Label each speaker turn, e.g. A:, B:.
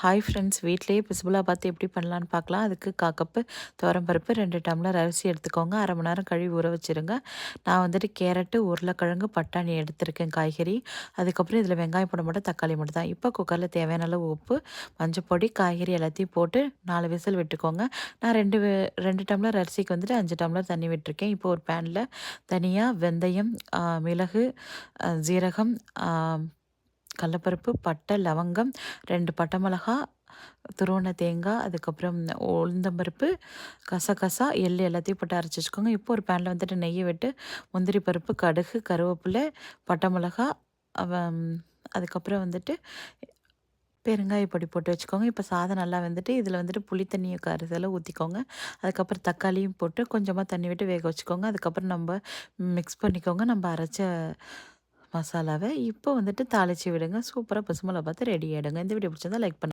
A: Hi friends, வீட்லேயே பிசுபலாபாத் எப்படி பண்ணலான்னு பார்க்கலாம். அதுக்கு 1/4 கப்பு துவரம்பருப்பு, 2 டம்ளர் அரிசி எடுத்துக்கோங்க. 1/2 மணி நேரம் கழுவி ஊற வச்சுருங்க. நான் வந்துட்டு கேரட்டு, உருளைக்கிழங்கு, பட்டாணி எடுத்திருக்கேன் காய்கறி. அதுக்கப்புறம் இதில் வெங்காயம் போட மாட்டேன், தக்காளி மட்டும் தான். இப்போ குக்கரில் தேவையான அளவு உப்பு, மஞ்சப்பொடி, காய்கறி எல்லாத்தையும் போட்டு 4 விசில் விட்டுக்கோங்க. நான் 2 டம்ளர் அரிசிக்கு வந்துட்டு 5 டம்ளர் தண்ணி விட்டுருக்கேன். இப்போ ஒரு பேனில் தனியா, வெந்தயம், மிளகு, ஜீரகம், கடலப்பருப்பு, பட்டை, லவங்கம், 2 பட்டை மிளகா, துருவன தேங்காய், அதுக்கப்புறம் உளுந்தம்பருப்பு, கசகசா, எள்ளு எல்லாத்தையும் போட்டு அரைச்சி வச்சுக்கோங்க. இப்போ ஒரு பேனில் வந்துட்டு நெய்யை விட்டு முந்திரி பருப்பு, கடுகு, கருவேப்பிலை, பட்டை மிளகா, அதுக்கப்புறம் வந்துட்டு பெருங்காய பொடி போட்டு வச்சுக்கோங்க. இப்போ சாதம் நல்லா வெந்துட்டு இதில் வந்துட்டு புளி தண்ணியை கரைசலை ஊற்றிக்கோங்க. அதுக்கப்புறம் தக்காளியும் போட்டு கொஞ்சமாக தண்ணி விட்டு வேக வச்சுக்கோங்க. அதுக்கப்புறம் நம்ம மிக்ஸ் பண்ணிக்கோங்க நம்ம அரைச்ச மசாலாவை. இப்போ வந்துட்டு தாளித்து விடுங்க. சூப்பராக பசுமலை பார்த்து ரெடி ஆகிடுங்க. இந்த வீடியோ பிடிச்சிருந்தா லைக் பண்ணுங்கள்.